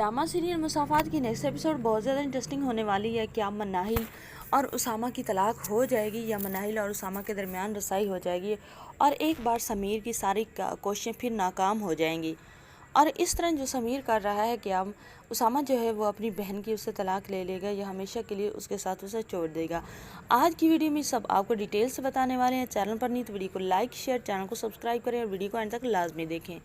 Drama serial मुसाफात की next episode बहुत ज़्यादा इंटरेस्टिंग होने वाली है। क्या मनाहिल और उसामा की तलाक हो जाएगी या मनाहिल और उसामा के दरमियान रसाई हो जाएगी और एक बार समीर की सारी कोशिशें फिर नाकाम हो जाएंगी। और इस तरह जो समीर कर रहा है, क्या उसामा जो है वो अपनी बहन की उससे तलाक ले लेगा या हमेशा के लिए उसके साथ उसे छोड़ देगा। आज की वीडियो में सब आपको डिटेल से बताने वाले हैं। चैनल पर नहीं तो वीडियो को लाइक शेयर, चैनल को सब्सक्राइब करें और वीडियो को एंड तक लाजमी देखें।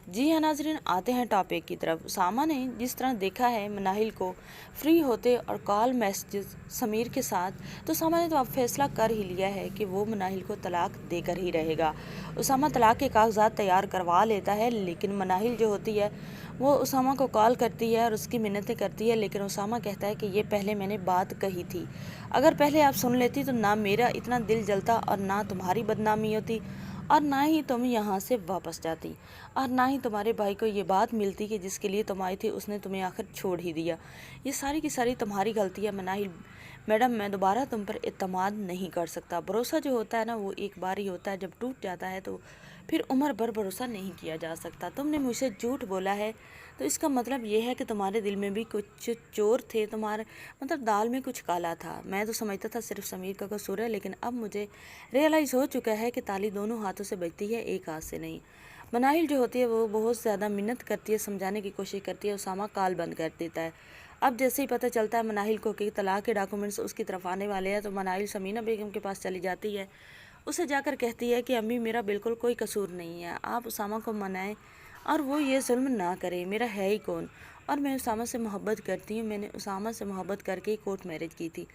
जी हाँ नाजरीन, आते हैं टॉपिक की तरफ। उसामा ने जिस तरह देखा है मनाहिल को फ्री होते और कॉल मैसेज समीर के साथ, तो उसामा ने तो अब फैसला कर ही लिया है कि वो मनाहिल को तलाक देकर ही रहेगा। उसामा तलाक के कागजात तैयार करवा लेता है, लेकिन मनाहिल जो होती है वो उसामा को कॉल करती है और उसकी मिन्नतें करती है, लेकिन उसामा कहता है कि ये पहले मैंने बात कही थी, अगर पहले आप सुन लेती तो ना मेरा इतना दिल जलता और ना तुम्हारी बदनामी होती और ना ही तुम यहाँ से वापस जाती और ना ही तुम्हारे भाई को ये बात मिलती कि जिसके लिए तुम आई थी उसने तुम्हें आखिर छोड़ ही दिया। ये सारी की सारी तुम्हारी गलती है मनाहिल मैडम, मैं दोबारा तुम पर इत्मीनान नहीं कर सकता। भरोसा जो होता है ना वो एक बार ही होता है, जब टूट जाता है तो फिर उम्र भर भरोसा नहीं किया जा सकता। तुमने मुझसे झूठ बोला है तो इसका मतलब ये है कि तुम्हारे दिल में भी कुछ चोर थे, तुम्हारे मतलब दाल में कुछ काला था। मैं तो समझता था सिर्फ समीर का कसूर है, लेकिन अब मुझे रियलाइज़ हो चुका है कि ताली दोनों हाथों से बजती है, एक हाथ से नहीं। मनाहिल जो होती है वो बहुत ज़्यादा मिन्नत करती है, समझाने की कोशिश करती है। उसामा कॉल बंद कर देता है। अब जैसे ही पता चलता है मनाहिल को कि तलाक के डॉक्यूमेंट्स उसकी तरफ आने वाले हैं, तो मनाहिल समीना बेगम के पास चली जाती है। उसे जाकर कहती है कि अम्मी मेरा बिल्कुल कोई कसूर नहीं है, आप उसामा को मनाएं और वो ये जुल्म ना करे, मेरा है ही कौन, और मैं उसामा से मोहब्बत करती हूँ। मैंने उसामा से मोहब्बत करके ही कोर्ट मैरिज की थी।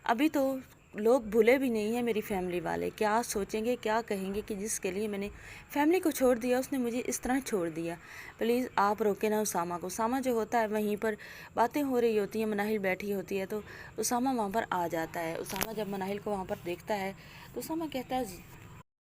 अभी तो लोग भूले भी नहीं हैं मेरी फैमिली वाले, क्या सोचेंगे क्या कहेंगे कि जिसके लिए मैंने फैमिली को छोड़ दिया उसने मुझे इस तरह छोड़ दिया। प्लीज़ आप रोके ना उसामा को। उसामा जो होता है वहीं पर बातें हो रही होती हैं, मनाहिल बैठी होती है तो उसामा वहाँ पर आ जाता है। उसामा जब मनाहिल को वहाँ पर देखता है तो उसामा कहता है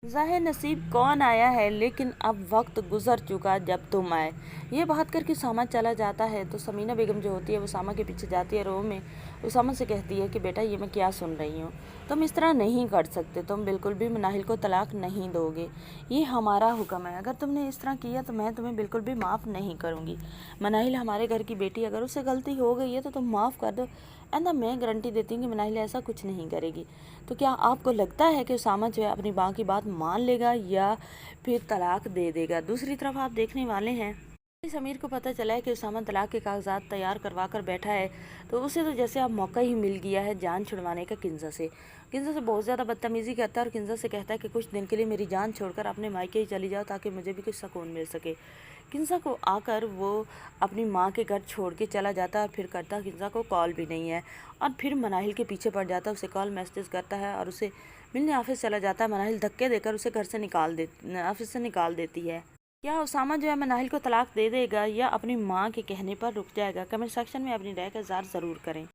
ज़ाहिर नसीब कौन आया है, लेकिन अब वक्त गुजर चुका जब तुम आए। ये बात करके उसामा चला जाता है तो समीना बेगम जो होती है वो उसामा के पीछे जाती है रूम में। उसामा से कहती है कि बेटा ये मैं क्या सुन रही हूँ, तुम इस तरह नहीं कर सकते, तुम बिल्कुल भी मनाहिल को तलाक नहीं दोगे, ये हमारा हुक्म है। अगर तुमने इस तरह किया तो मैं तुम्हें बिल्कुल भी माफ़ नहीं करूँगी। मनाहिल हमारे घर की बेटी, अगर उससे गलती हो गई है तो तुम माफ़ कर दो, एंड मैं गारंटी देती हूँ कि मनाहिल ऐसा कुछ नहीं करेगी। तो क्या आपको लगता है कि उसामा जो है अपनी माँ की बात मान लेगा या फिर तलाक दे देगा? दूसरी तरफ आप देखने वाले हैं समीर को पता चला है कि उसामा तलाक के कागजात तैयार करवा कर बैठा है, तो उसे तो जैसे अब मौका ही मिल गया है जान छुड़वाने का। किंजा से बहुत ज़्यादा बदतमीज़ी करता है और किंजा से कहता है कि कुछ दिन के लिए मेरी जान छोड़कर अपने मायके ही चली जाओ ताकि मुझे भी कुछ सुकून मिल सके। किंजा को आकर वो अपनी माँ के घर छोड़ के चला जाता है और फिर करता किंजा को कॉल भी नहीं है और फिर मनाहिल के पीछे पड़ जाता है, उसे कॉल मैसेज करता है और उसे मिलने ऑफिस चला जाता है। मनाहिल धक्के देकर उसे घर से ऑफिस से निकाल देती है। क्या उसामा जो है मनाहिल को तलाक दे देगा या अपनी माँ के कहने पर रुक जाएगा? कमेंट सेक्शन में अपनी राय का इज़हार ज़रूर करें।